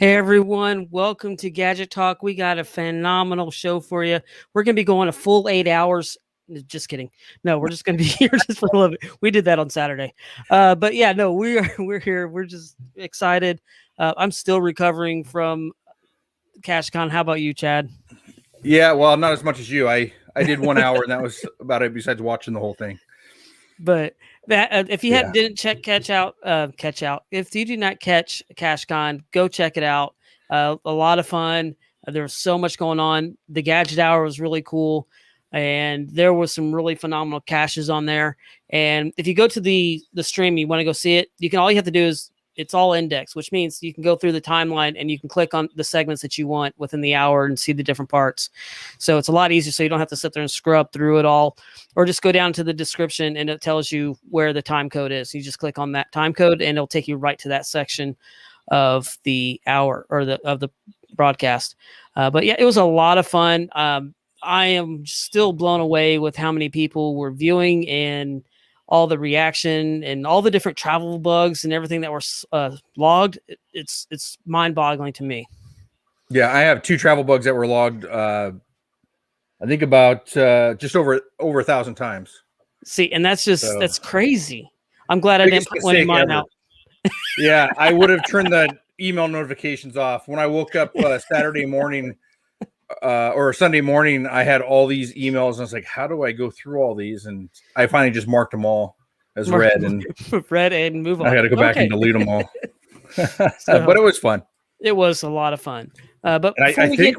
Hey everyone, welcome to Gadget Talk. We got a phenomenal show for you. We're going to be going a full 8 hours. Just kidding. No, we're just going to be here just for a little bit. We did that on Saturday. But yeah, no, we're here. We're just excited. I'm still recovering from CacheCon. How about you, Chad? Yeah, well, not as much as you. I did 1 hour, and that was about it. Besides watching the whole thing. But that if you didn't catch out. If you do not catch CacheCon, go check it out. A lot of fun. There was so much going on. The Gadget Hour was really cool, and there was some really phenomenal caches on there. And if you go to the stream, you want to go see it. All you have to do is it's all indexed, which means you can go through the timeline and you can click on the segments that you want within the hour and see the different parts. So it's a lot easier. So you don't have to sit there and scrub through it all, or just go down to the description and it tells you where the time code is. You just click on that time code and it'll take you right to that section of the hour or of the broadcast. But yeah, it was a lot of fun. I am still blown away with how many people were viewing and all the reaction and all the different travel bugs and everything that were logged. It's mind-boggling to me. Yeah, I have 2 travel bugs that were logged. I think about just over 1,000 times. See, and that's crazy. I'm glad I didn't put one of mine out. Yeah, I would have turned the email notifications off. When I woke up Saturday morning or Sunday morning, I had all these emails, and I was like, how do I go through all these? And I finally just marked them all as read and move on. I got to go back and delete them all. But it was fun. It was a lot of fun. But I think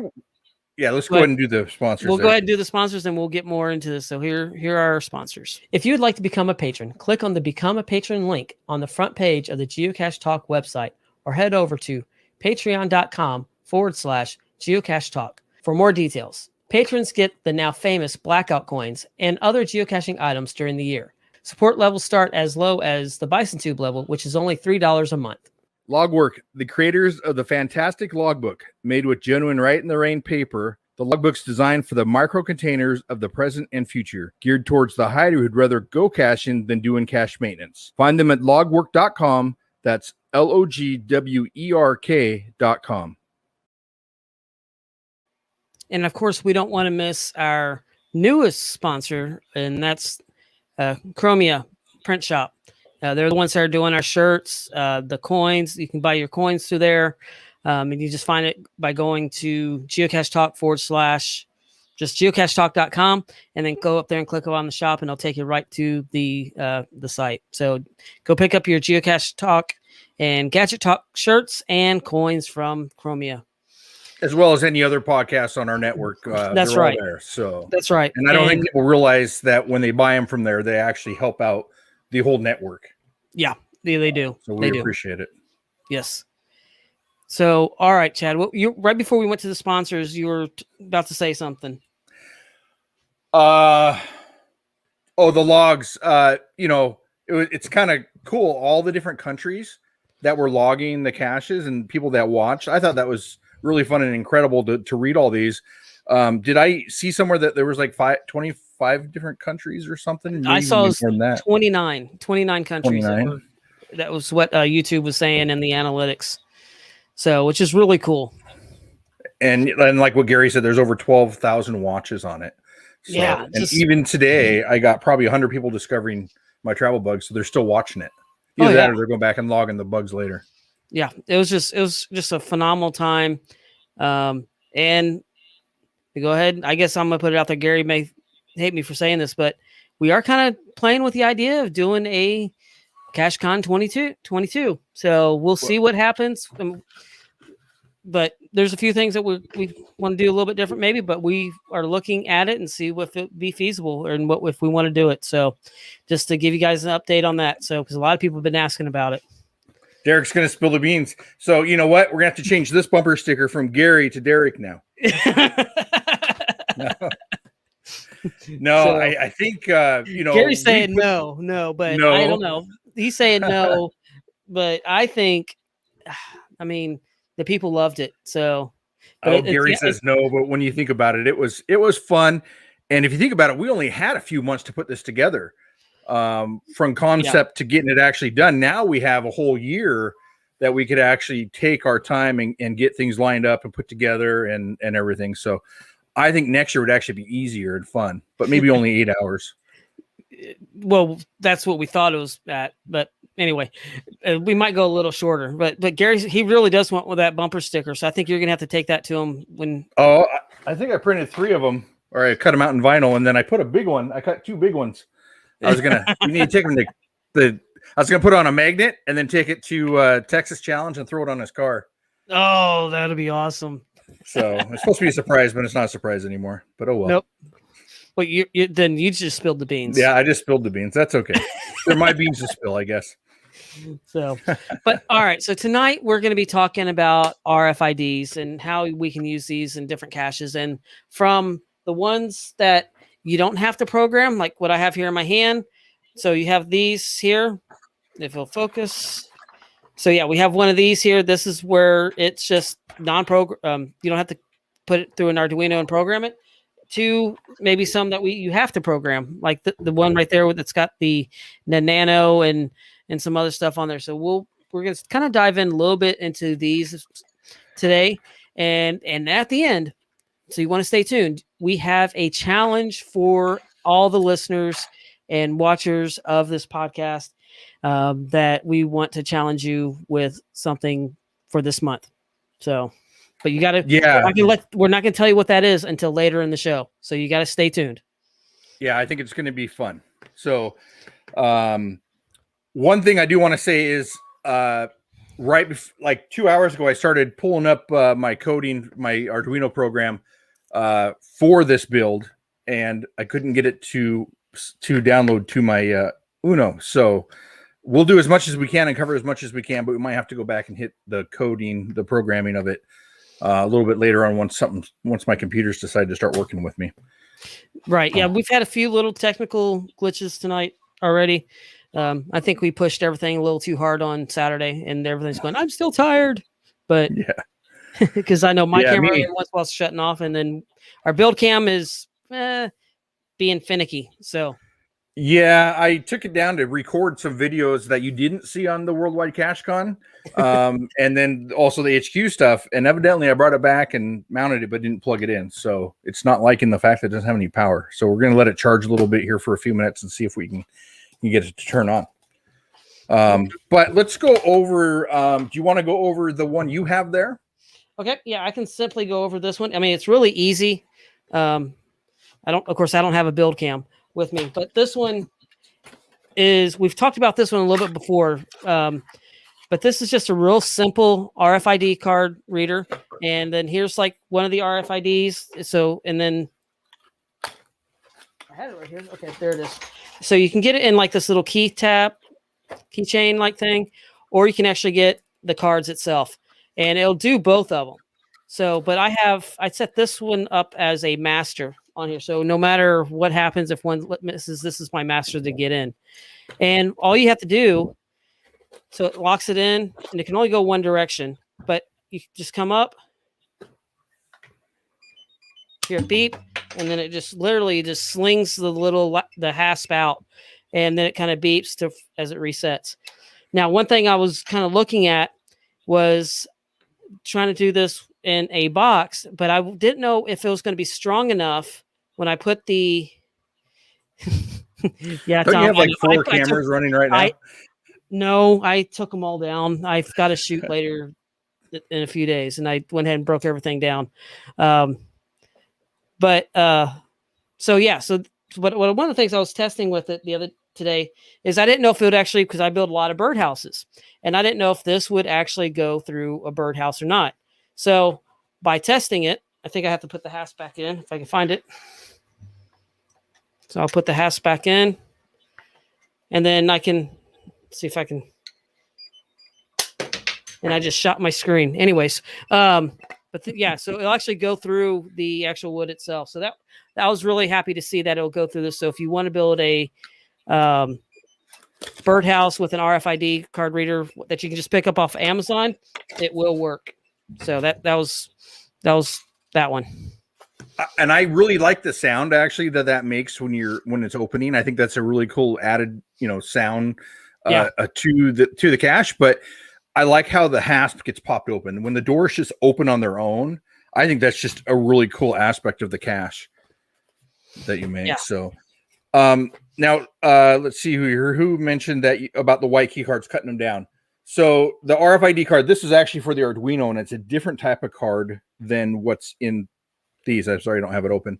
let's go ahead and do the sponsors. We'll go ahead and do the sponsors, and we'll get more into this. So here are our sponsors. If you would like to become a patron, click on the Become a Patron link on the front page of the Geocache Talk website, or head over to patreon.com/Geocache Talk for more details. Patrons get the now famous blackout coins and other geocaching items during the year. Support levels start as low as the Bison Tube level, which is only $3 a month. Logwork, the creators of the fantastic logbook, made with genuine write-in-the-rain paper. The logbook's designed for the micro-containers of the present and future, geared towards the hider who'd rather go caching than doing cache maintenance. Find them at logwork.com. That's LOGWERK.com. And of course, we don't want to miss our newest sponsor, and that's Chromia Print Shop. They're the ones that are doing our shirts, the coins. You can buy your coins through there. And you just find it by going to Geocache Talk / just geocachetalk.com, and then go up there and click on the shop, and it'll take you right to the site. So go pick up your Geocache Talk and Gadget Talk shirts and coins from Chromia, as well as any other podcasts on our network. That's right. So that's right. And I don't think people realize that when they buy them from there, they actually help out the whole network. Yeah, they do. So we appreciate it. Yes. So, all right, Chad, right before we went to the sponsors, you were about to say something. The logs, it's kind of cool. All the different countries that were logging the caches and people that watched. I thought that was really fun and incredible to read all these. Did I see somewhere that there was like 25 different countries or something? Maybe I saw 29 countries. 29. That was what YouTube was saying in the analytics. So, which is really cool. And like what Gary said, there's over 12,000 watches on it. So, yeah. And even today, I got probably 100 people discovering my travel bugs, so they're still watching it. Either that or they're going back and logging the bugs later. Yeah, it was just a phenomenal time. And go ahead. I guess I'm gonna put it out there. Gary may hate me for saying this, but we are kind of playing with the idea of doing a CacheCon 22. So we'll see what happens. But there's a few things that we want to do a little bit different, maybe. But we are looking at it and see if it be feasible and what if we want to do it. So just to give you guys an update on that. So because a lot of people have been asking about it. Derek's going to spill the beans. So you know what? We're going to have to change this bumper sticker from Gary to Derek now. No, I think, Gary's saying no, but no. I don't know. He's saying no, but I think, I mean, the people loved it. So Gary says no, but when you think about it, it was fun. And if you think about it, we only had a few months to put this together. From concept to getting it actually done. Now we have a whole year that we could actually take our time and get things lined up and put together and everything. So I think next year would actually be easier and fun, but maybe only 8 hours. Well, that's what we thought it was at, but anyway, we might go a little shorter. But Gary, he really does want with that bumper sticker, so I think you're gonna have to take that to him when. Oh, I think I printed 3 of them, or I cut them out in vinyl, and then I put a big one. I cut 2 big ones. I was gonna. You need to take them to I was gonna put on a magnet and then take it to Texas Challenge and throw it on his car. Oh, that'd be awesome. So it's supposed to be a surprise, but it's not a surprise anymore. But oh well. Nope. Well, then you just spilled the beans. Yeah, I just spilled the beans. That's okay. They're my beans to spill, I guess. So, but all right. So tonight we're going to be talking about RFIDs and how we can use these in different caches. And from the ones that you don't have to program, like what I have here in my hand. So you have these here. If it'll focus. So yeah, we have one of these here. This is where it's just non-program. You don't have to put it through an Arduino and program it. To maybe some that you have to program, like the one right there that's got the nano and some other stuff on there. So we're gonna kind of dive in a little bit into these today, and at the end, so you want to stay tuned. We have a challenge for all the listeners and watchers of this podcast that we want to challenge you with something for this month. So. But you got to, we're not going to tell you what that is until later in the show. So you got to stay tuned. Yeah, I think it's going to be fun. So, one thing I do want to say is, like 2 hours ago, I started pulling up my coding, my Arduino program for this build, and I couldn't get it to download to my Uno. So we'll do as much as we can and cover as much as we can, but we might have to go back and hit the coding, the programming of it. A little bit later on once my computers decide to start working with me. Right. Yeah. We've had a few little technical glitches tonight already. I think we pushed everything a little too hard on Saturday and everything's going, I'm still tired, but yeah, because I know my camera once while shutting off, and then our build cam is being finicky. So yeah, I took it down to record some videos that you didn't see on the Worldwide CacheCon, and then also the HQ stuff. And evidently, I brought it back and mounted it, but didn't plug it in. So it's not liking the fact that it doesn't have any power. So we're going to let it charge a little bit here for a few minutes and see if we can get it to turn on. But let's go over. Do you want to go over the one you have there? Okay. Yeah, I can simply go over this one. I mean, it's really easy. Of course, I don't have a build cam with me, but this one is, we've talked about this one a little bit before, but this is just a real simple RFID card reader. And then here's like one of the RFIDs. So, and then I had it right here. Okay, there it is. So you can get it in like this little keychain like thing, or you can actually get the cards itself, and it'll do both of them. So, but I set this one up as a master on here. So no matter what happens, if one misses, this is my master to get in. And all you have to do, so it locks it in, and it can only go one direction, but you just come up, hear a beep, and then it just literally just slings the hasp out, and then it kind of beeps as it resets. Now, one thing I was kind of looking at was trying to do this in a box, but I didn't know if it was going to be strong enough when I put the yeah. Don't you have like 4 cameras running right now? No, I took them all down. I've got to shoot later in a few days, and I went ahead and broke everything down. So yeah, so but one of the things I was testing with it today is I didn't know if it would actually, because I build a lot of birdhouses, and I didn't know if this would actually go through a birdhouse or not. So by testing it, I think I have to put the hasp back in if I can find it. So I'll put the hasp back in, and then I can see if I can. And I just shot my screen. Anyways, yeah, so it'll actually go through the actual wood itself. So that I was really happy to see that it'll go through this. So if you want to build a birdhouse with an RFID card reader that you can just pick up off Amazon, it will work. So that was that one. And I really like the sound actually that makes when it's opening. I think that's a really cool added, sound to the cache. But I like how the hasp gets popped open. When the doors just open on their own, I think that's just a really cool aspect of the cache that you make. Yeah. So now let's see who mentioned that about the white key cards, cutting them down. So the RFID card, this is actually for the Arduino, and it's a different type of card than what's in these. I'm sorry, I don't have it open.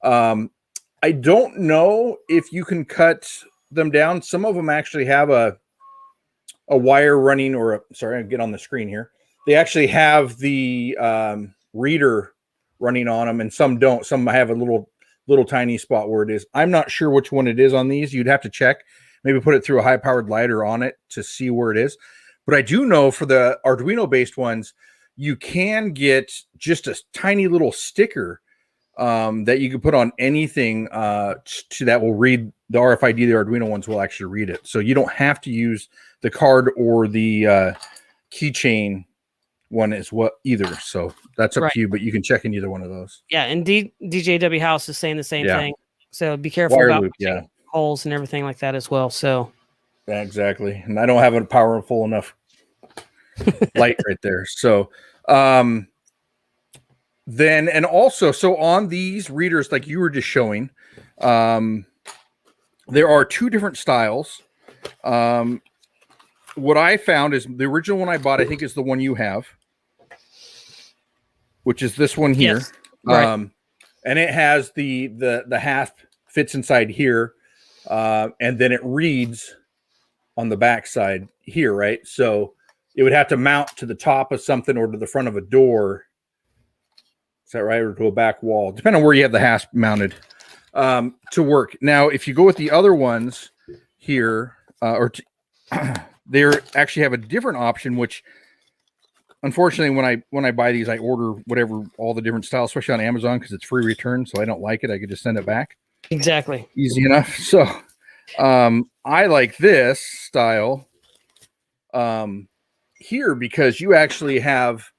I don't know if you can cut them down. Some of them actually have a wire running, or sorry, I'll get on the screen here. They actually have the reader running on them, and some don't. Some have a little tiny spot where it is. I'm not sure which one it is on these. You'd have to check. Maybe put it through a high-powered lighter on it to see where it is. But I do know for the Arduino-based ones, you can get just a tiny little sticker that you can put on anything that will read the RFID. The Arduino ones will actually read it. So you don't have to use the card or the keychain one as well either. So that's up to you, but you can check in either one of those. Yeah, and DJW House is saying the same thing. So be careful Wire about loop, holes and everything like that as well. So yeah, exactly. And I don't have a powerful enough light right there. So then, and also, so on these readers, like you were just showing, there are two different styles. What I found is the original one I bought, I think, is the one you have, which is this one here. Yes. Right. And it has the hasp fits inside here, and then it reads on the back side here, right? So it would have to mount to the top of something or to the front of a door. Is that right? Or to a back wall, depending on where you have the hasp mounted to work. Now, if you go with the other ones here, they actually have a different option, which unfortunately, when I buy these, I order whatever, all the different styles, especially on Amazon, because it's free return. So I don't like it. I could just send it back. Exactly. Easy enough. So I like this style here because you actually have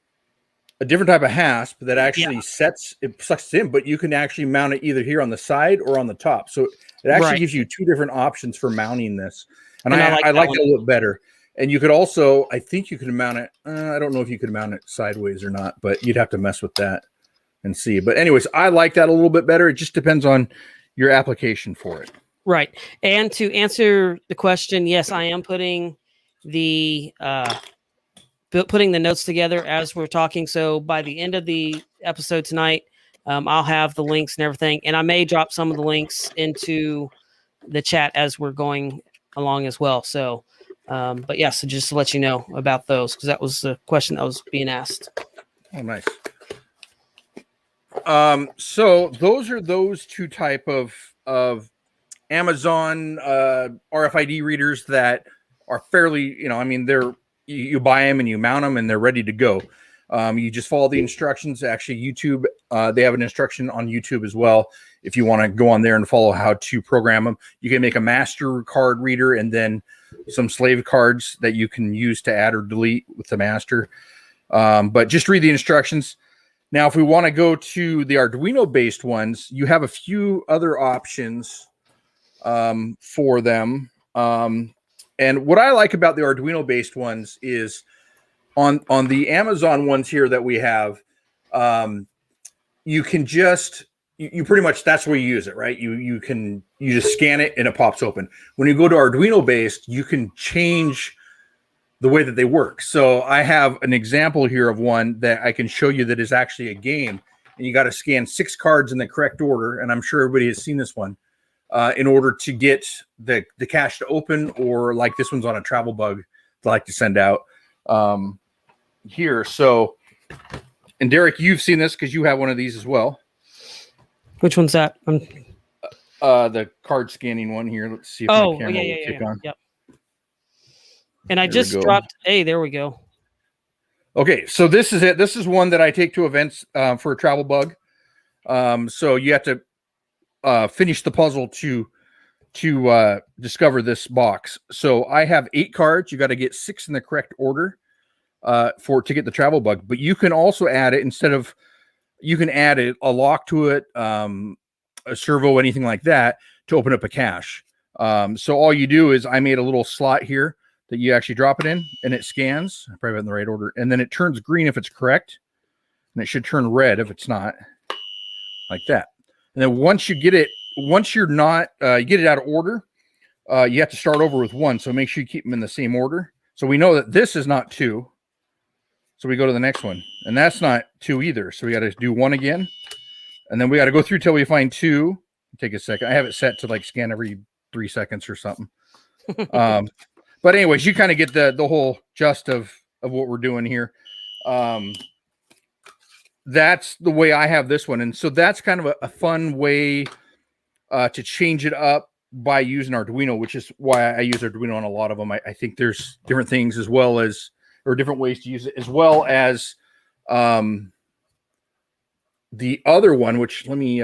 a different type of hasp that actually sucks it in, but you can actually mount it either here on the side or on the top. So it actually gives you two different options for mounting this. And I like that a little better. And you could also, I think you could mount it. I don't know if you could mount it sideways or not, but you'd have to mess with that and see. But anyways, I like that a little bit better. It just depends on your application for it. Right. And to answer the question, yes, I am putting the notes together as we're talking. So by the end of the episode tonight, I'll have the links and everything. And I may drop some of the links into the chat as we're going along as well. So, but yeah, so just to let you know about those, because that was the question that was being asked. Oh, nice. So those are those two type of Amazon RFID readers that are fairly, I mean, you buy them and you mount them and they're ready to go. You just follow the instructions. Actually, YouTube, they have an instruction on YouTube as well. If you want to go on there and follow how to program them, you can make a master card reader and then some slave cards that you can use to add or delete with the master. But just read the instructions. Now, if we want to go to the Arduino-based ones, you have a few other options for them. And what I like about the Arduino-based ones is on the Amazon ones here that we have, you can just, you pretty much, that's where you use it, right? You just scan it and it pops open. When you go to Arduino-based, you can change the way that they work. So I have an example here of one that I can show you that is actually a game, and you got to scan 6 cards in the correct order. And I'm sure everybody has seen this one. In order to get the cache to open, or like this one's on a travel bug that I like to send out here. So, and Derek, you've seen this because you have one of these as well. Which one's that? The card scanning one here. Let's see if my camera will kick on. Yep. And I just dropped. Hey, there we go. Okay, so this is it. This is one that I take to events for a travel bug. So you have to finish the puzzle to discover this box. So I have 8 cards. You got to get 6 in the correct order to get the travel bug. But you can also add it you can add a lock to it, a servo, anything like that to open up a cache. So all you do is I made a little slot here that you actually drop it in, and it scans. I probably have it in the right order, and then it turns green if it's correct, and it should turn red if it's not, like that. And then once you get it, once you're not, you get it out of order, you have to start over with 1. So make sure you keep them in the same order. So we know that this is not 2. So we go to the next one, and that's not 2 either. So we got to do 1 again, and then we got to go through till we find 2. Take a second. I have it set to like scan every 3 seconds or something. But anyways, you kind of get the whole gist of what we're doing here. That's the way I have this one. And so that's kind of a fun way to change it up by using Arduino, which is why I use Arduino on a lot of them. I think there's different things as well as, or different ways to use it, as well as the other one, which let me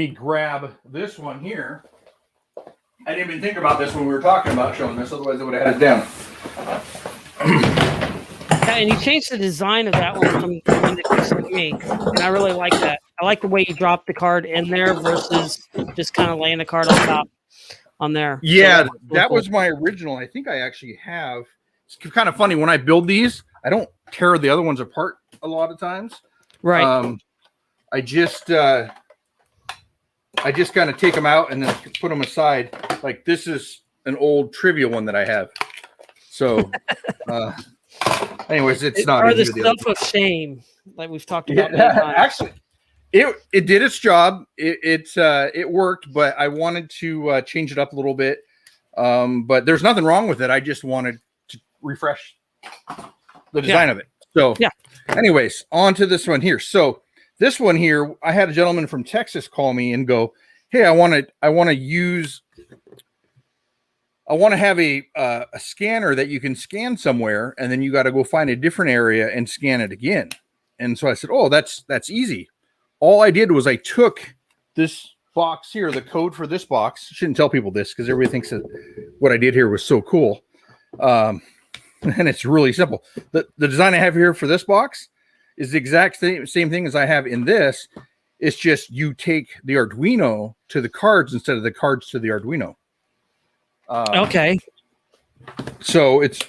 grab this one here. I didn't even think about this when we were talking about showing this, otherwise I would have had it down. Yeah, and you changed the design of that one from the one that you sent me, and I really like that. I like the way you drop the card in there versus just kind of laying the card on top on there. Yeah, so that was my original. I think I actually have. It's kind of funny when I build these, I don't tear the other ones apart a lot of times. Right. I just kind of take them out and then put them aside. Like this is an old trivia one that I have. So, anyways, it's not. Or the stuff of shame, like we've talked about. Yeah, actually, it did its job. It worked, but I wanted to change it up a little bit. But there's nothing wrong with it. I just wanted to refresh the design of it. So, yeah. Anyways, on to this one here. So. This one here, I had a gentleman from Texas call me and go, "Hey, I want to have a scanner that you can scan somewhere, and then you got to go find a different area and scan it again." And so I said, "Oh, that's easy. All I did was I took this box here, the code for this box. Shouldn't tell people this because everybody thinks that what I did here was so cool, and it's really simple. The design I have here for this box is the exact same thing as I have in this. It's just you take the Arduino to the cards instead of the cards to the Arduino. Okay. So it's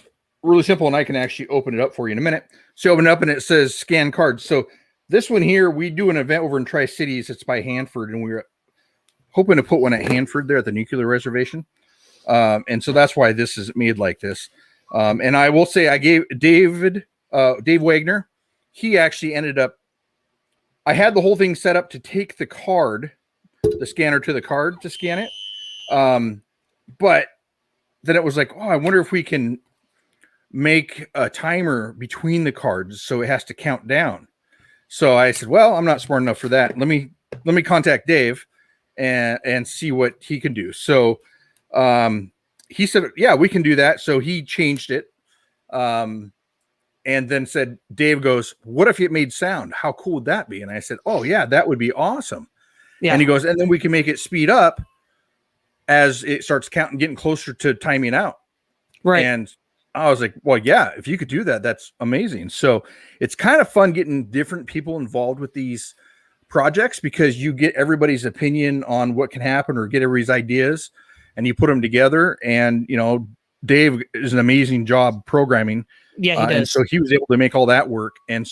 really simple, and I can actually open it up for you in a minute. So open it up, and it says scan cards. So this one here, we do an event over in Tri-Cities. It's by Hanford, and we were hoping to put one at Hanford there at the nuclear reservation. And so that's why this is made like this. And I will say I gave Dave Wagner, he actually ended up, I had the whole thing set up to take the card, the scanner to the card to scan it. But then it was like, oh, I wonder if we can make a timer between the cards so it has to count down. So I said, well, I'm not smart enough for that. Let me contact Dave and see what he can do. So he said, yeah, we can do that. So he changed it. And then said, Dave goes, what if it made sound? How cool would that be? And I said, oh, yeah, that would be awesome. Yeah. And he goes, and then we can make it speed up as it starts counting, getting closer to timing out. Right. And I was like, well, yeah, if you could do that, that's amazing. So it's kind of fun getting different people involved with these projects because you get everybody's opinion on what can happen or get everybody's ideas and you put them together. And, you know, Dave is an amazing job programming. Yeah, he does. And so he was able to make all that work. And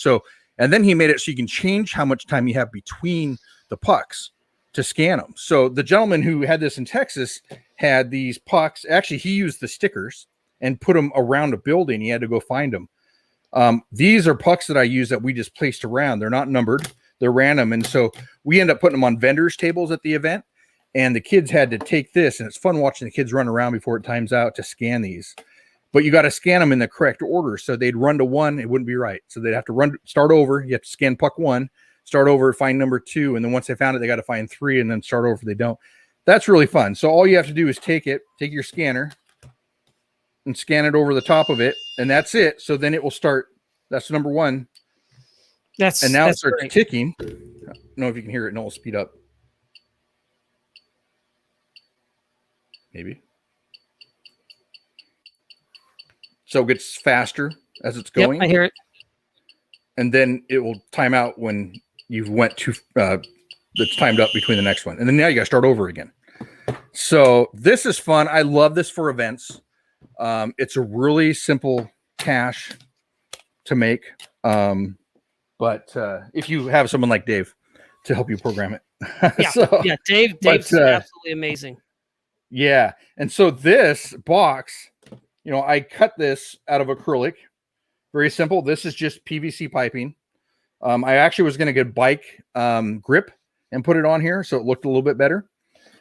then he made it so you can change how much time you have between the pucks to scan them. So the gentleman who had this in Texas had these pucks. Actually, he used the stickers and put them around a building. He had to go find them. These are pucks that I use that we just placed around. They're not numbered. They're random. And so we end up putting them on vendors' tables at the event. And the kids had to take this. And it's fun watching the kids run around before it times out to scan these. But you got to scan them in the correct order. So they'd run to 1. It wouldn't be right. So they'd have to start over. You have to scan puck 1, start over, find number 2. And then once they found it, they got to find 3 and then start over if they don't. That's really fun. So all you have to do is take your scanner and scan it over the top of it. And that's it. So then it will start. That's number 1. And now it starts ticking. I don't know if you can hear it and it will speed up. Maybe. So it gets faster as it's going. Yep, I hear it. And then it will time out when you've went to that's timed up between the next one. And then now you got to start over again. So this is fun. I love this for events. It's a really simple cache to make. But if you have someone like Dave to help you program it. Yeah. Yeah. Dave's absolutely amazing. Yeah. And so this box, I cut this out of acrylic. Very simple. This is just PVC piping. I actually was going to get bike grip and put it on here so it looked a little bit better.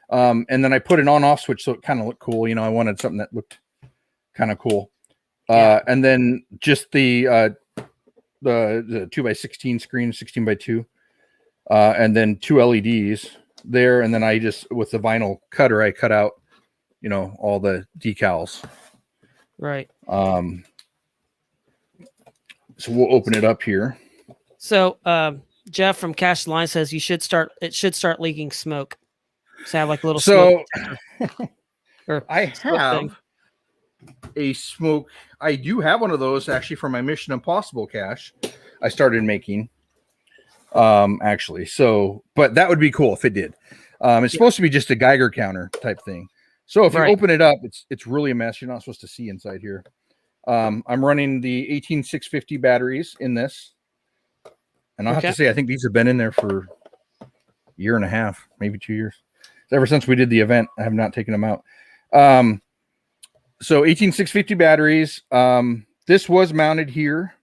And then I put an on-off switch so it kind of looked cool. I wanted something that looked kind of cool. And then just the 2x16 screen, 16x2, and then 2 LEDs there. And then I just, with the vinyl cutter, I cut out, all the decals. Right. So we'll open it up here. So Jeff from Cache Line says it should start leaking smoke. So have like a little smoke I have a smoke. I do have one of those actually for my Mission Impossible cache. I started making actually. So, but that would be cool if it did. It's supposed to be just a Geiger counter type thing. So if you open it up, it's really a mess. You're not supposed to see inside here. I'm running the 18650 batteries in this. And I'll have to say, I think these have been in there for a year and a half, maybe 2 years. Ever since we did the event, I have not taken them out. So 18650 batteries. This was mounted here.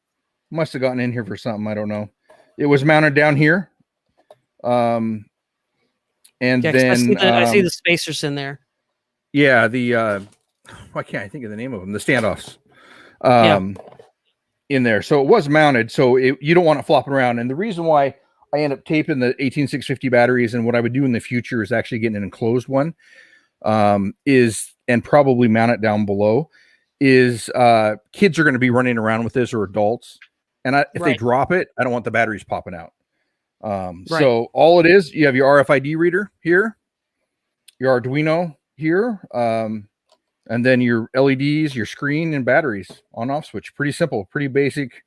Must have gotten in here for something. I don't know. It was mounted down here. And then I see the spacers in there. Yeah, why can't I think of the name of them? The standoffs. In there. So it was mounted. So you don't want it flopping around. And the reason why I end up taping the 18650 batteries, and what I would do in the future is actually getting an enclosed one, and probably mount it down below, is kids are going to be running around with this, or adults. And if they drop it, I don't want the batteries popping out. So all it is, you have your RFID reader here, your Arduino here, and then your LEDs, your screen, and batteries, on-off switch. Pretty simple, pretty basic,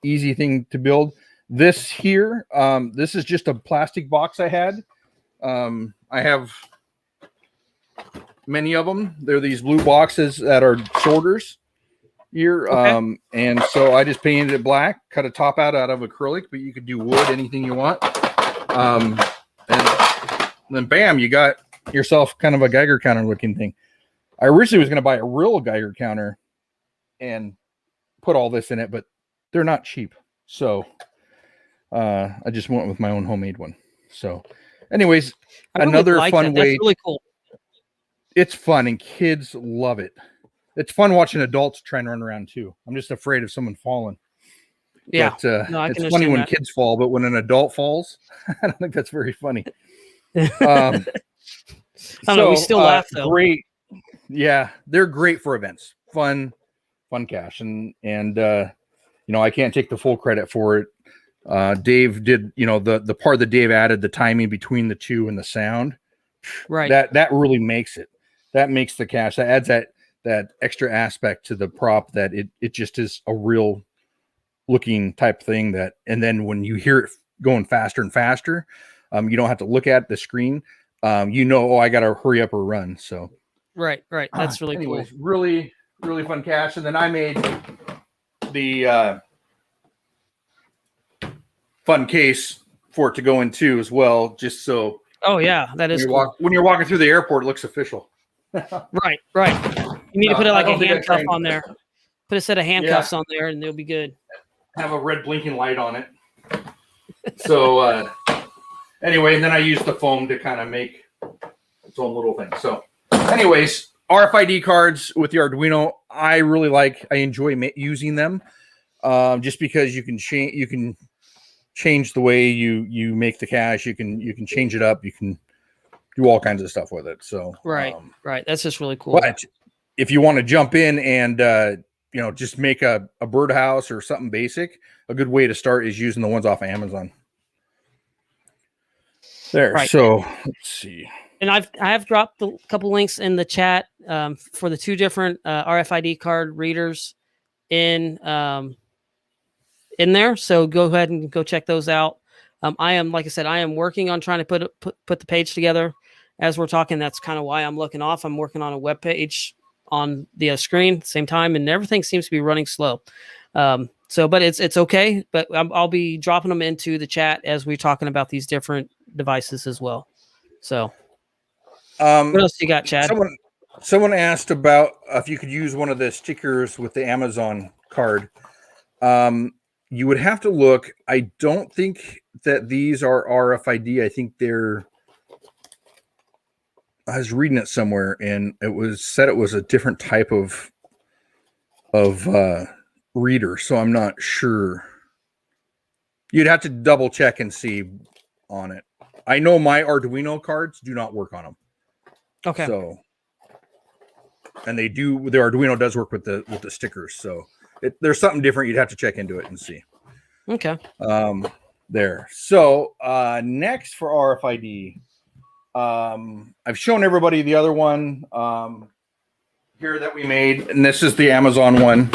easy thing to build. This here, this is just a plastic box I had. I have many of them. They're these blue boxes that are sorters here. And so I just painted it black, cut a top out of acrylic, but you could do wood, anything you want. And then bam, you got yourself kind of a Geiger counter looking thing. I originally was going to buy a real Geiger counter and put all this in it, but they're not cheap. So I just went with my own homemade one. So anyways, another fun way. That's really cool. It's fun and kids love it. It's fun watching adults try and run around too. I'm just afraid of someone falling. Yeah. But, it's funny when kids fall, but when an adult falls, I don't think that's very funny. I don't know, we still laugh though. Great. Yeah, they're great for events. Fun cache. And I can't take the full credit for it. Dave did, the part that Dave added, the timing between the two and the sound. Right. That really makes it. That makes the cache. That adds that extra aspect to the prop, that it just is a real looking type thing. And then when you hear it going faster and faster, you don't have to look at the screen. I got to hurry up or run. So. Right. That's really cool. Really, really fun cache. And then I made the fun case for it to go into as well, just so. Oh yeah, that is cool. When you're walking through the airport, it looks official. Right. You need to put it like a handcuff on there. Put a set of handcuffs on there, and they'll be good. Have a red blinking light on it. So anyway, and then I use the foam to kind of make its own little thing. So. Anyways, RFID cards with the Arduino, I really like. I enjoy using them, just because you can change the way you make the cache. You can change it up. You can do all kinds of stuff with it. So right. That's just really cool. But if you want to jump in and just make a birdhouse or something basic, a good way to start is using the ones off of Amazon. There. Right. So let's see. And I have dropped a couple links in the chat for the two different RFID card readers in there. So go ahead and go check those out. I am, like I said, I am working on trying to put the page together as we're talking. That's kind of why I'm looking off. I'm working on a web page on the screen at the same time, and everything seems to be running slow. But it's okay. But I'll be dropping them into the chat as we're talking about these different devices as well. So, what else you got, Chad? Someone asked about if you could use one of the stickers with the Amazon card. You would have to look. I don't think that these are RFID. I think they're. I was reading it somewhere, and it was said it was a different type of reader. So I'm not sure. You'd have to double check and see on it. I know my Arduino cards do not work on them. Okay. So, and they do. The Arduino does work with the stickers. So there's something different. You'd have to check into it and see. Okay. There. So next for RFID. I've shown everybody the other one here that we made, and this is the Amazon one.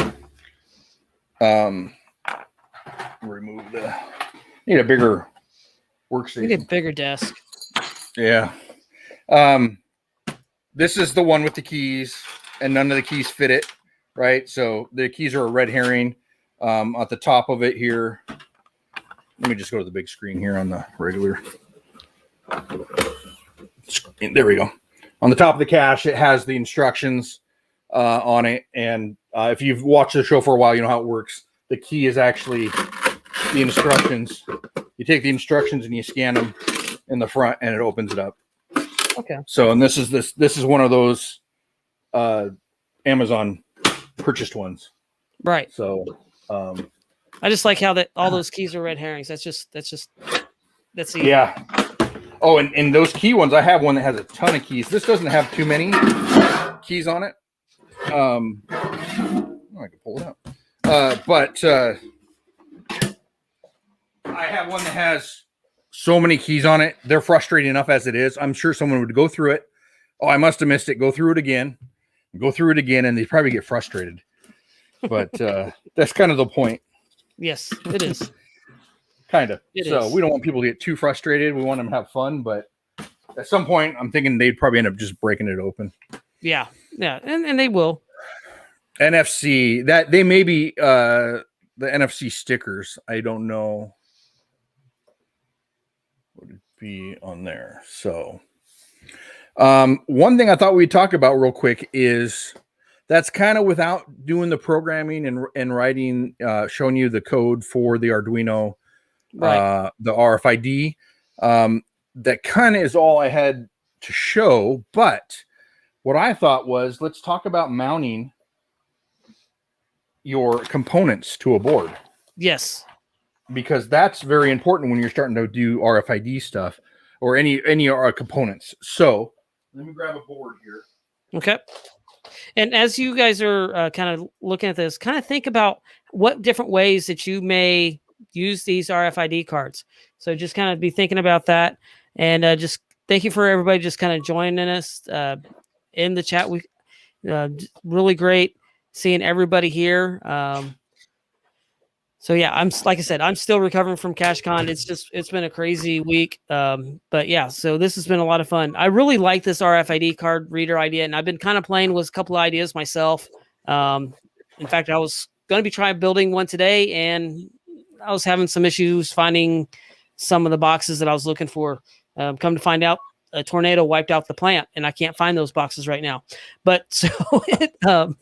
Remove the. Need a bigger workstation. Need a bigger desk. Yeah. This is the one with the keys, and none of the keys fit it, right? So the keys are a red herring. At the top of it here. Let me just go to the big screen here on the regular. There we go. On the top of the cache, it has the instructions on it. And if you've watched the show for a while, you know how it works. The key is actually the instructions. You take the instructions and you scan them in the front, and it opens it up. Okay. So, and this is one of those Amazon purchased ones. Right. So, I just like how that all those keys are red herrings. That's easy. Yeah. Oh, and those key ones, I have one that has a ton of keys. This doesn't have too many keys on it. I can pull it up. But I have one that has so many keys on it. They're frustrating enough as it is. I'm sure someone would go through it. Oh, I must have missed it. Go through it again, and they probably get frustrated. But that's kind of the point. Yes, it is. Kind of. We don't want people to get too frustrated. We want them to have fun, but at some point, I'm thinking they'd probably end up just breaking it open. Yeah, and they will. NFC, that they may be the NFC stickers. I don't know what would be on there. So, one thing I thought we'd talk about real quick is that's kind of without doing the programming and writing, showing you the code for the Arduino. Right. The RFID. That kind of is all I had to show. But what I thought was, let's talk about mounting your components to a board. Yes. Because that's very important when you're starting to do RFID stuff or any components. So let me grab a board here. Okay. And as you guys are kind of looking at this, kind of think about what different ways that you may use these RFID cards. So just kind of be thinking about that, and just thank you for everybody just kind of joining us in the chat. We really great seeing everybody here. So yeah, like I said, I'm still recovering from CacheCon. It's been a crazy week. But yeah, so this has been a lot of fun. I really like this RFID card reader idea, and I've been kind of playing with a couple of ideas myself. In fact, I was going to be trying building one today, and I was having some issues finding some of the boxes that I was looking for. Come to find out, a tornado wiped out the plant, and I can't find those boxes right now. But so, so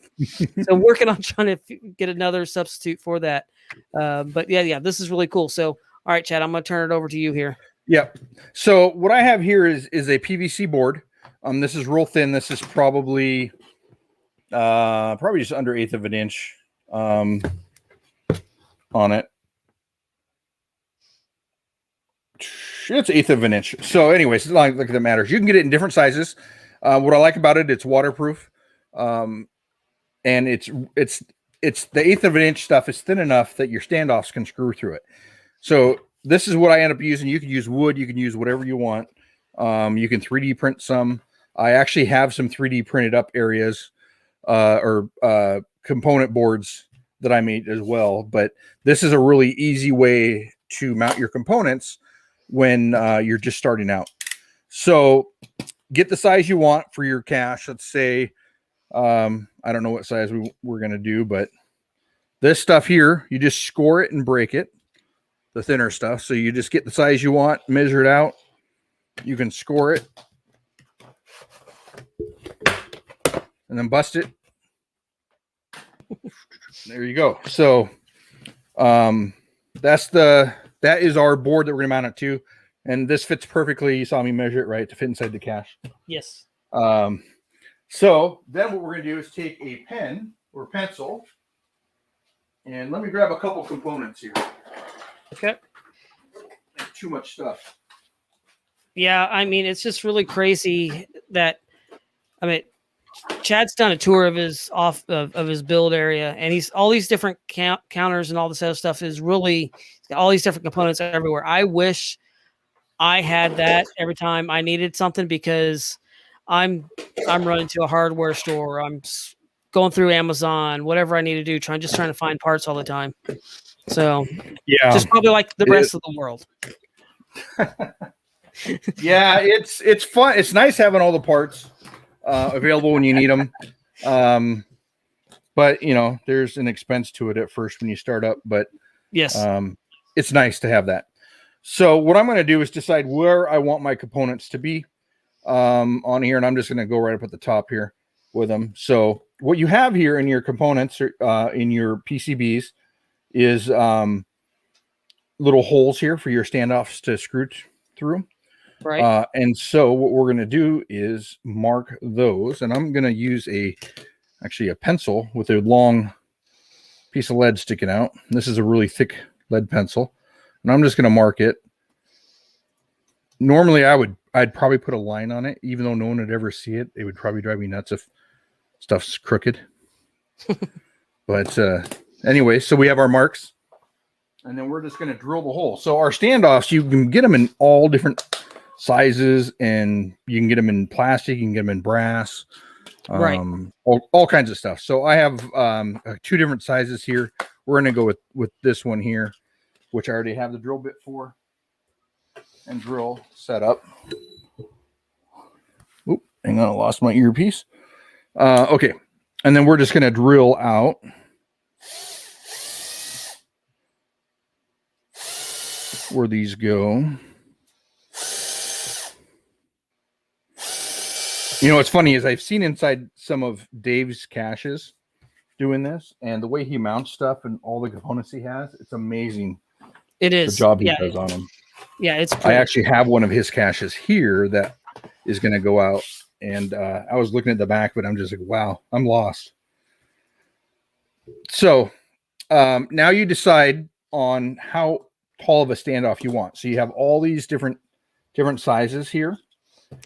working on trying to get another substitute for that. But yeah, this is really cool. So, all right, Chad, I'm going to turn it over to you here. Yeah. So what I have here is a PVC board. This is real thin. This is probably just under 1/8 of an inch on it. It's 1/8 of an inch. So anyways, it's not like that matters. You can get it in different sizes. What I like about it, it's waterproof. And it's the 1/8 of an inch stuff is thin enough that your standoffs can screw through it. So this is what I end up using. You can use wood. You can use whatever you want. You can 3D print some. I actually have some 3D printed up areas or component boards that I made as well. But this is a really easy way to mount your components when you're just starting out. So get the size you want for your cache. Let's say, I don't know what size we're going to do, but this stuff here, you just score it and break it, the thinner stuff. So you just get the size you want, measure it out. You can score it and then bust it. There you go. So that is our board that we're going to mount it to. And this fits perfectly. You saw me measure it, right, to fit inside the cache. Yes. So then what we're going to do is take a pen or pencil, and let me grab a couple components here. Okay. Too much stuff. Yeah, I mean, it's just really crazy that, I mean, Chad's done a tour of his of his build area, and he's all these different counters and all this other stuff is really all these different components everywhere. I wish I had that every time I needed something, because I'm running to a hardware store. I'm going through Amazon, whatever I need to do, trying to find parts all the time. So yeah, just probably like the rest of the world. Yeah, it's fun. It's nice having all the parts available when you need them. But you know, there's an expense to it at first when you start up. But yes, it's nice to have that. So what I'm going to do is decide where I want my components to be on here, and I'm just going to go right up at the top here with them. So what you have here in your components, in your PCBs, is little holes here for your standoffs to screw through. Right. And so what we're going to do is mark those, and I'm going to use actually a pencil with a long piece of lead sticking out. This is a really thick lead pencil, and I'm just going to mark it. Normally I'd probably put a line on it, even though no one would ever see it. It would probably drive me nuts if stuff's crooked. But anyway, so we have our marks, and then we're just going to drill the hole. So our standoffs, you can get them in all different sizes, and you can get them in plastic, you can get them in brass, right, all kinds of stuff. So I have 2 different sizes here. We're going to go with this one here, which I already have the drill bit for and drill set up. Oop, hang on, I lost my earpiece. Okay, and then we're just going to drill out where these go. You know, what's funny is I've seen inside some of Dave's caches doing this, and the way he mounts stuff and all the components he has, it's amazing. It is. The job he does on them. Yeah, it's pretty. I actually have one of his caches here that is going to go out, and I was looking at the back, but I'm just like, wow, I'm lost. So now you decide on how tall of a standoff you want. So you have all these different sizes here.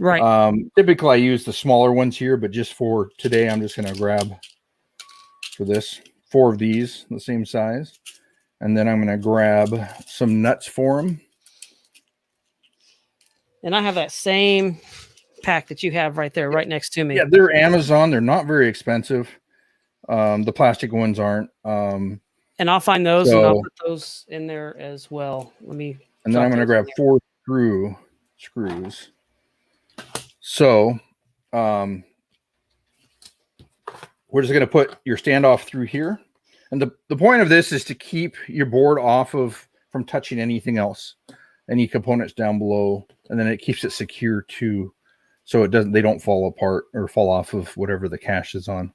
Right. Typically I use the smaller ones here, but just for today, I'm just going to grab for this 4 of these, the same size. And then I'm going to grab some nuts for them. And I have that same pack that you have right there, right next to me. Yeah, they're Amazon. They're not very expensive. The plastic ones aren't. And I'll find those, and I'll put those in there as well. And then I'm going to grab 4 screws. So we're just going to put your standoff through here. And the point of this is to keep your board from touching anything else, any components down below, and then it keeps it secure too, so they don't fall apart or fall off of whatever the cache is on,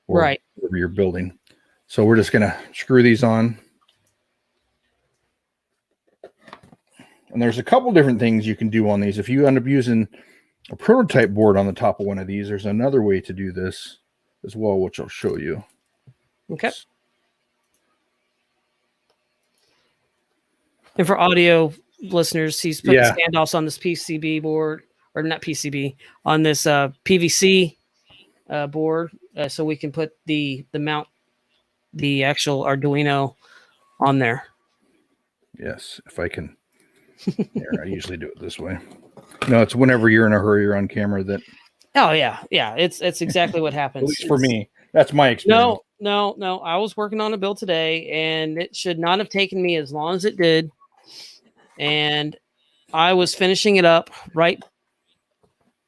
or right, whatever you're building. So we're just going to screw these on. And there's a couple different things you can do on these. If you end up using a prototype board on the top of one of these, there's another way to do this as well, which I'll show you. Okay. And for audio listeners, he's put the standoffs on this PCB board, or not PCB, on this PVC board, so we can put the mount, the actual Arduino on there. Yes, if I can. There, I usually do it this way. No, it's whenever you're in a hurry or on camera that. Oh yeah, it's exactly what happens. At least for me, that's my experience. No. I was working on a build today, and it should not have taken me as long as it did. And I was finishing it up right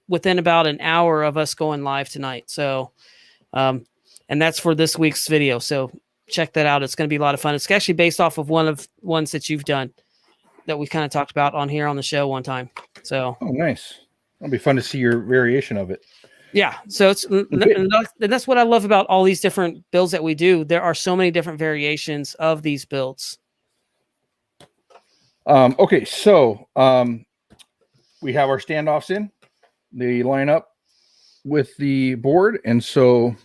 within about an hour of us going live tonight. So, and that's for this week's video. So check that out. It's going to be a lot of fun. It's actually based off of ones that you've done that we kind of talked about on here on the show one time. So, oh, nice. It'll be fun to see your variation of it. Yeah. So and that's what I love about all these different builds that we do. There are so many different variations of these builds. Okay. So, we have our standoffs in. They line up with the board. And so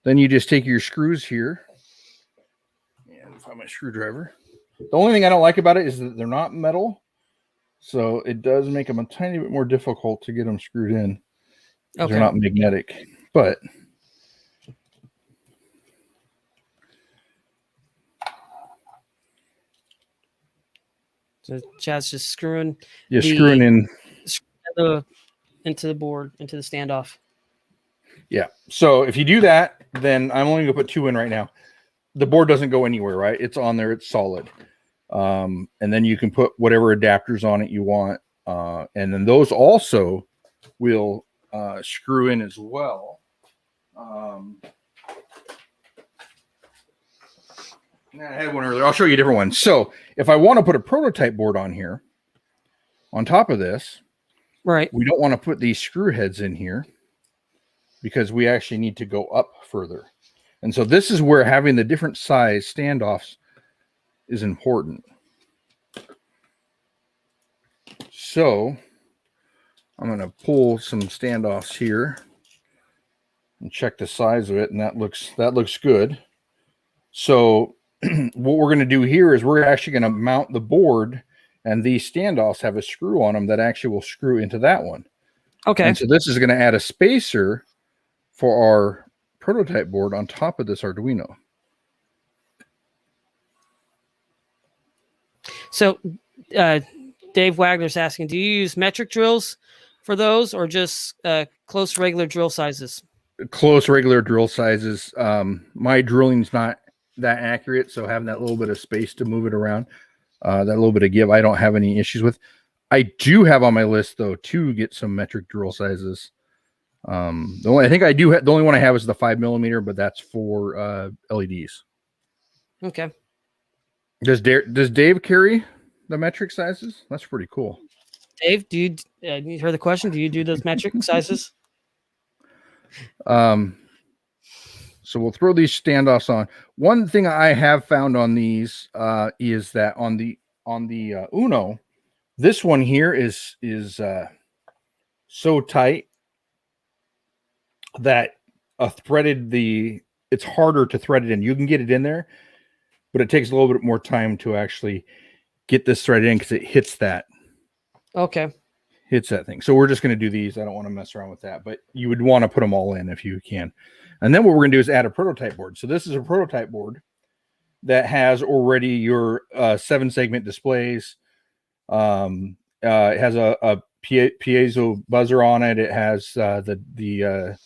then you just take your screws here and find my screwdriver. The only thing I don't like about it is that they're not metal. So it does make them a tiny bit more difficult to get them screwed in. Okay. They're not magnetic, but so Chad's just screwing. Yeah, screwing in into the board, into the standoff. Yeah. So if you do that, then I'm only gonna put 2 in right now. The board doesn't go anywhere, right? It's on there, it's solid. And then you can put whatever adapters on it you want. And then those also will screw in as well. I had one earlier. I'll show you a different one. So if I want to put a prototype board on here, on top of this, right, we don't want to put these screw heads in here because we actually need to go up further. And so this is where having the different size standoffs is important. So I'm going to pull some standoffs here and check the size of it, and that looks good. So what we're going to do here is we're actually going to mount the board, and these standoffs have a screw on them that actually will screw into that one. Okay. And so this is going to add a spacer for our prototype board on top of this Arduino. So Dave Wagner's asking, do you use metric drills for those, or just close regular drill sizes? Close regular drill sizes. My drilling's not that accurate, so having that little bit of space to move it around, that little bit of give, I don't have any issues with. I do have on my list though to get some metric drill sizes. The only one I have is the 5mm, but that's for LEDs. Okay. Does Dave carry the metric sizes? That's pretty cool. Dave, do you heard the question? Do you do those metric sizes? So we'll throw these standoffs on. One thing I have found on these is that on the Uno, this one here is so tight that it's harder to thread it in. You can get it in there, but it takes a little bit more time to actually get this threaded in because it hits that. Okay. Hits that thing. So we're just going to do these. I don't want to mess around with that, but you would want to put them all in if you can. And then what we're going to do is add a prototype board. So this is a prototype board that has already your 7-segment displays. It has a piezo buzzer on it. It has the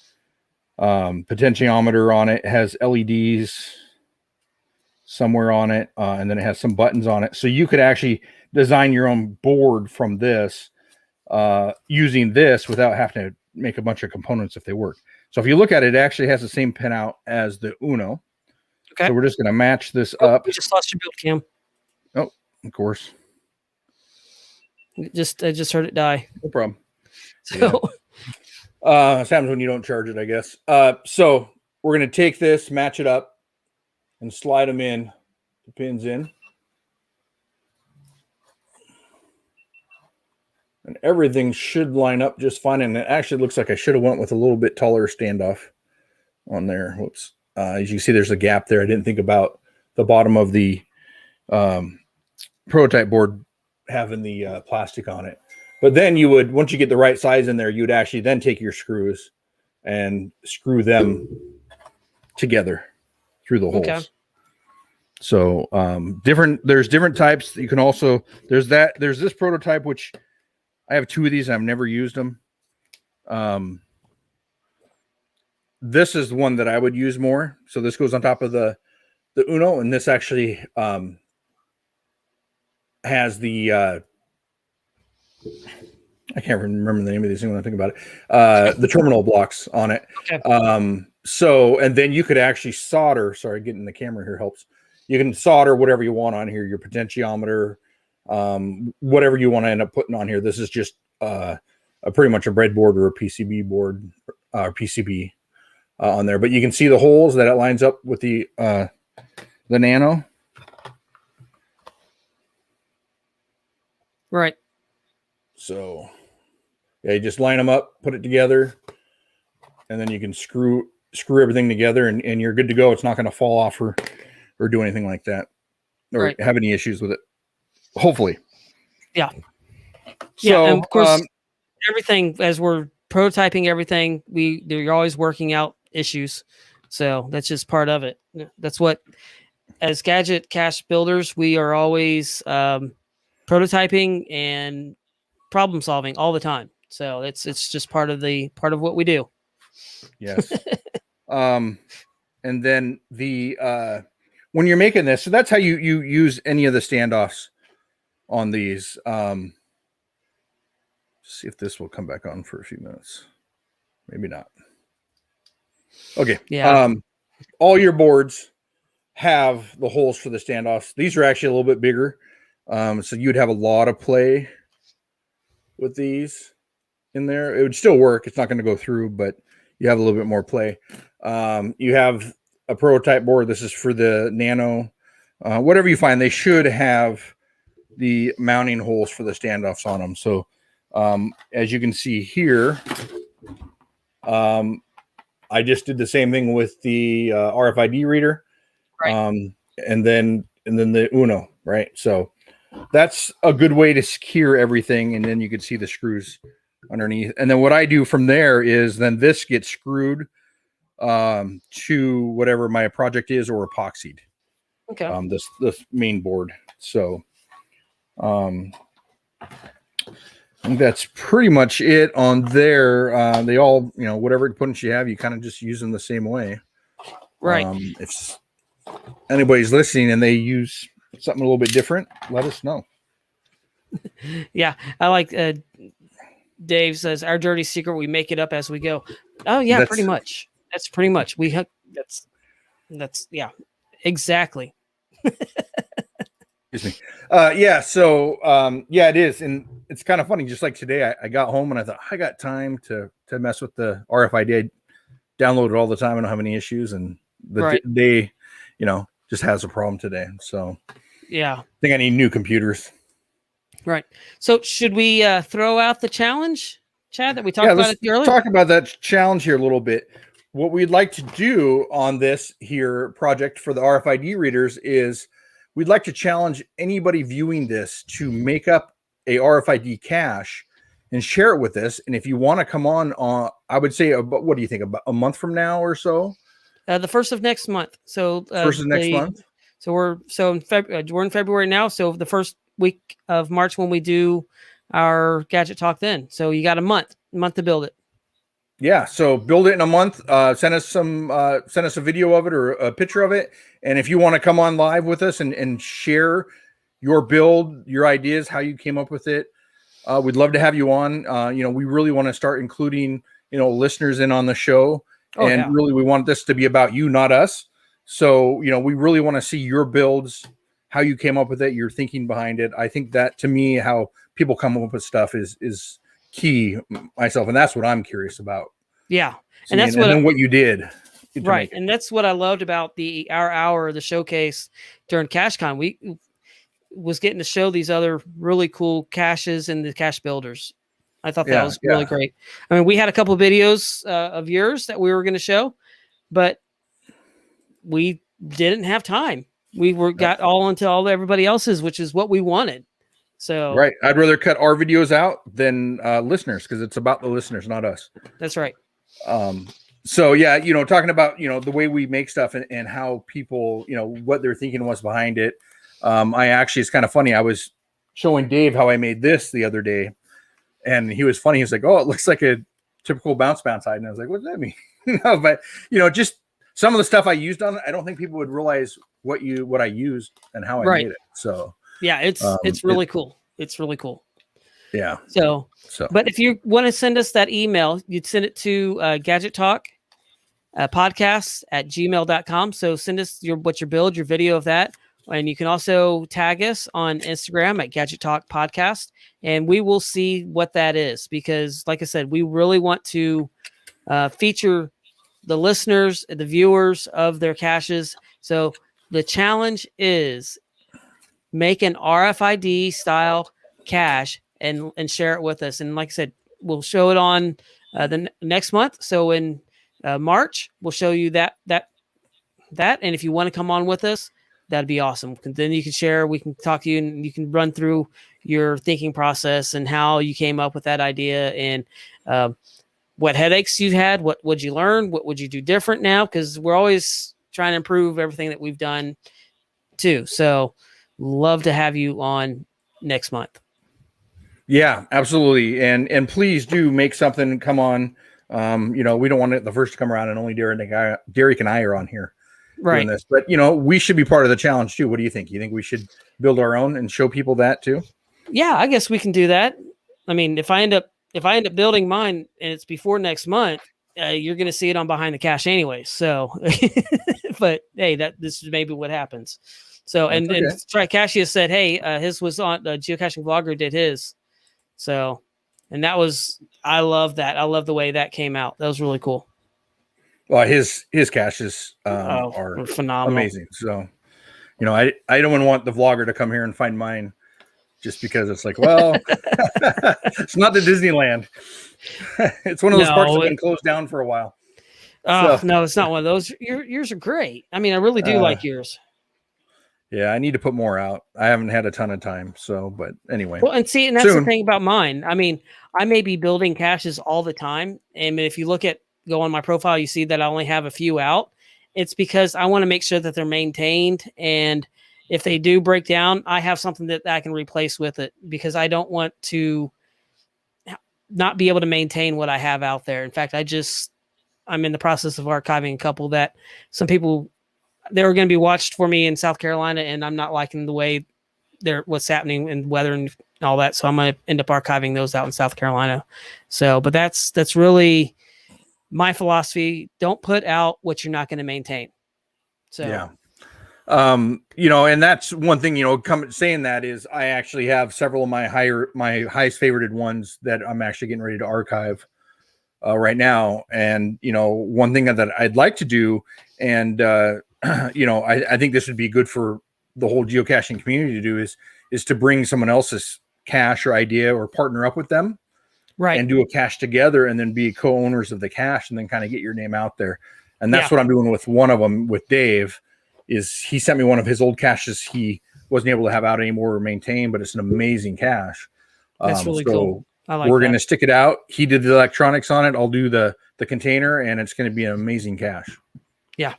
potentiometer on it. It has LEDs somewhere on it, and then it has some buttons on it. So you could actually design your own board from this using this without having to make a bunch of components if they work. So if you look at it, it actually has the same pinout as the Uno. Okay. So we're just going to match this up. We just lost your build cam. Oh, of course. I just heard it die. No problem. So this happens when you don't charge it, I guess. So we're going to take this, match it up, and slide them in, the pins in. And everything should line up just fine. And it actually looks like I should have went with a little bit taller standoff on there. Whoops. As you can see, there's a gap there. I didn't think about the bottom of the prototype board having the plastic on it. But then you would, once you get the right size in there, you'd actually then take your screws and screw them together through the holes. Okay. So there's different types. You can also, there's this prototype, which I have 2 of these. I've never used them. This is the one that I would use more. So this goes on top of the Uno, and this actually has the I can't remember the name of these things when I think about it. The terminal blocks on it. Okay. So, and then you could actually solder. Sorry, getting the camera here helps. You can solder whatever you want on here, your potentiometer, whatever you want to end up putting on here. This is just pretty much a breadboard or a PCB board or PCB on there. But you can see the holes that it lines up with the Nano. Right. So, yeah, you just line them up, put it together, and then you can screw everything together, and you're good to go. It's not going to fall off or do anything like that, or have any issues with it. Hopefully. Yeah. So, yeah, and of course, everything as we're prototyping everything, you're always working out issues. So that's just part of it. That's what, as Gadget cache builders, we are always prototyping and problem solving all the time. So it's just part of what we do. Yes. And then the when you're making this, so that's how you use any of the standoffs on these. See if this will come back on for a few minutes. Maybe not. Okay. Yeah. All your boards have the holes for the standoffs. These are actually a little bit bigger. So you'd have a lot of play with these in there. It would still work. It's not going to go through, but you have a little bit more play. You have a prototype board. This is for the Nano. Whatever you find, they should have the mounting holes for the standoffs on them. So as you can see here, I just did the same thing with the RFID reader. Right. And then the Uno, right? So that's a good way to secure everything. And then you can see the screws underneath. And then what I do from there is then this gets screwed to whatever my project is or epoxied. Okay. This main board. So I think that's pretty much it on there. They all, whatever components you have, you kind of just use them the same way. Right. If anybody's listening and they use something a little bit different, let us know. Yeah. I like Dave says, our dirty secret, we make it up as we go. Oh yeah, pretty much. That's pretty much. That's yeah, exactly. Excuse me. Yeah. So, yeah, it is. And it's kind of funny. Just like today, I got home and I thought I got time to mess with the RFID. I download it all the time. I don't have any issues. And the day, just has a problem today. So yeah, I think I need new computers. Right. So should we throw out the challenge, Chad, that we talked about earlier? Talk about that challenge here a little bit. What we'd like to do on this here project for the RFID readers is we'd like to challenge anybody viewing this to make up a RFID cache and share it with us. And if you want to come on, I would say, what do you think, about a month from now or so? The first of next month. So first of next month. So we're in February now. So the first week of March when we do our Gadget Talk then. So you got a month to build it. Yeah, so build it in a month. Send us a video of it or a picture of it. And if you want to come on live with us and share your build, your ideas, how you came up with it, we'd love to have you on. We really want to start including, listeners in on the show. Really, we want this to be about you, not us. So, we really want to see your builds, how you came up with it, your thinking behind it. I think that, to me, how people come up with stuff is key myself, and that's what I'm curious about. Yeah, and then what you did, right? And that's what I loved about our hour of the showcase during CacheCon. We was getting to show these other really cool caches and the cache builders. I thought that was really great. I mean, we had a couple of videos of yours that we were going to show, but we didn't have time. We got all into all everybody else's, which is what we wanted. So right, I'd rather cut our videos out than listeners, because it's about the listeners, not us. That's right. So yeah, talking about the way we make stuff and how people, what their thinking was behind it. It's kind of funny. I was showing Dave how I made this the other day, and he was funny. He was like, "Oh, it looks like a typical bounce side," and I was like, "What does that mean?" But just some of the stuff I used on it, I don't think people would realize what I used and how I made it. So. Yeah, it's really cool. It's really cool. Yeah. So, but if you want to send us that email, you'd send it to Gadget Talk podcast at gmail.com. So send us your build, your video of that. And you can also tag us on Instagram at Gadget Talk Podcast, and we will see what that is. Because, like I said, we really want to feature the listeners, the viewers of their caches. So the challenge is make an RFID style cache and share it with us. And like I said, we'll show it on the next month. So in March, we'll show you that. And if you want to come on with us, that'd be awesome. Then you can share, we can talk to you, and you can run through your thinking process and how you came up with that idea, and what headaches you had, what would you learn, what would you do different now? Because we're always trying to improve everything that we've done too. So love to have you on next month. Yeah, absolutely. And please do make something come on. We don't want it the first to come around and only Derek and I are on here. Right. Doing this. But we should be part of the challenge too. What do you think? You think we should build our own and show people that too? Yeah, I guess we can do that. I mean, if I end up building mine and it's before next month, you're going to see it on Behind the Cache anyway. So, but hey, this is maybe what happens. So, and Cassius said, hey, his was on the Geocaching Vlogger did his. So, and I love that. I love the way that came out. That was really cool. Well, his caches are phenomenal, amazing. So, I don't want the vlogger to come here and find mine just because it's like, well, it's not the Disneyland. It's one of those parks that's been closed down for a while. Oh, no, it's not one of those. Yours are great. I mean, I really do like yours. Yeah, I need to put more out. I haven't had a ton of time. So, but anyway. Well, and that's the thing about mine. I mean, I may be building caches all the time. And if you go on my profile, you see that I only have a few out. It's because I want to make sure that they're maintained. And if they do break down, I have something that I can replace with it, because I don't want to not be able to maintain what I have out there. In fact, I'm in the process of archiving a couple that some people, they were going to be watched for me in South Carolina, and I'm not liking the way what's happening in weather and all that. So I'm going to end up archiving those out in South Carolina. So, but that's really my philosophy. Don't put out what you're not going to maintain. So, yeah. And that's one thing, saying that is I actually have several of my highest favorited ones that I'm actually getting ready to archive right now. And, one thing that I'd like to do, and, I think this would be good for the whole geocaching community to do is to bring someone else's cache or idea or partner up with them. Right. And do a cache together and then be co-owners of the cache and then kind of get your name out there. And that's what I'm doing with one of them with Dave. Is he sent me one of his old caches he wasn't able to have out anymore or maintain, but it's an amazing cache. That's really cool. I like we're going to stick it out. He did the electronics on it. I'll do the container, and it's going to be an amazing cache. Yeah.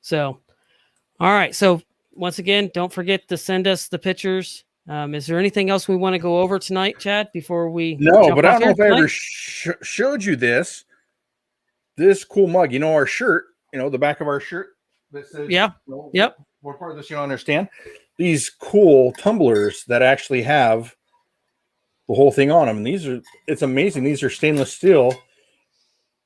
So, all right. So once again, don't forget to send us the pictures. Is there anything else we want to go over tonight, Chad, before we? No, but I don't know if I ever showed you this cool mug. Our shirt, the back of our shirt. That says, yep. What part of this you don't understand? These cool tumblers that actually have the whole thing on them. And it's amazing. These are stainless steel,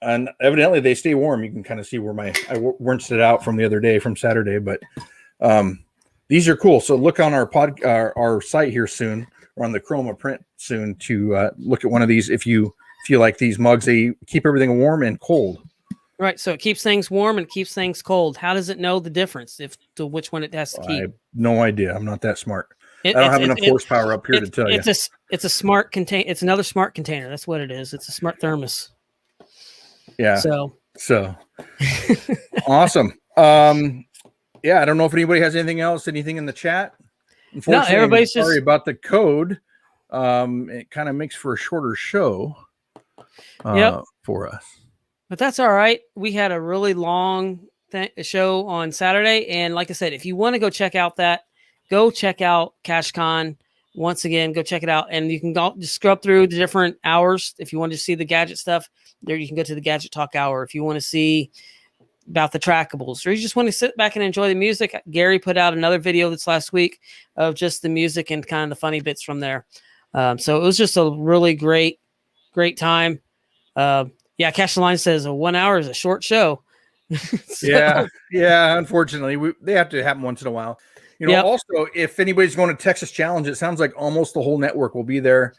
and evidently they stay warm. You can kind of see where I rinsed it out from the other day, from Saturday. But these are cool. So look on our site here soon, or on the Chroma print soon, to look at one of these. If you feel like these mugs, they keep everything warm and cold. Right, so it keeps things warm and keeps things cold. How does it know the difference to which one it has to keep? I have no idea. I'm not that smart. I don't have enough horsepower up here to tell you. It's a smart container. It's another smart container. That's what it is. It's a smart thermos. Yeah. So awesome. I don't know if anybody has anything else. Anything in the chat? No, everybody's sorry about the code. It kind of makes for a shorter show. For us. But that's all right. We had a really long show on Saturday. And like I said, if you want to go check out CacheCon. Once again, go check it out. And you can just scrub through the different hours. If you want to see the gadget stuff, there you can go to the Gadget Talk hour. If you want to see about the trackables, or you just want to sit back and enjoy the music, Gary put out another video this last week of just the music and kind of the funny bits from there. So it was just a really great time. Yeah, Cash the Line says 1 hour is a short show. So, yeah. Unfortunately, they have to happen once in a while. Also, if anybody's going to Texas Challenge, it sounds like almost the whole network will be there.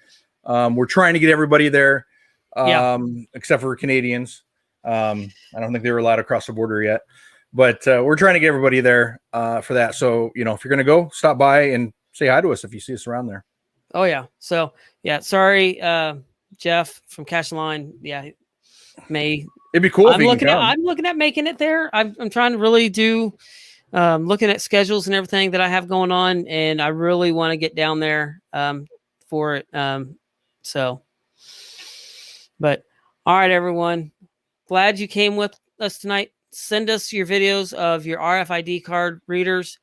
We're trying to get everybody there, except for Canadians. I don't think they were allowed across the border yet, but we're trying to get everybody there for that. So, if you're going to go, stop by and say hi to us if you see us around there. Oh, yeah. So, yeah, sorry, Jeff from Cash the Line. Yeah, it'd be cool. I'm looking at making it there. I'm trying to really do looking at schedules and everything that I have going on, and I really want to get down there for it. But all right, everyone, glad you came with us tonight. Send us your videos of your RFID card readers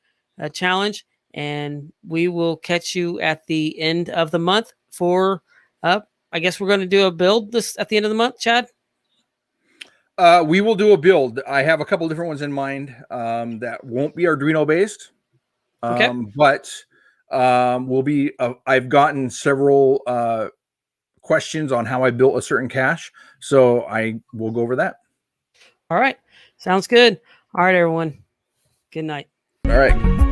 challenge, and we will catch you at the end of the month for I guess we're going to do a build this at the end of the month, Chad. We will do a build. I have a couple different ones in mind that won't be Arduino based. Okay. But will be. I've gotten several questions on how I built a certain cache, so I will go over that. All right. Sounds good. All right, everyone. Good night. All right.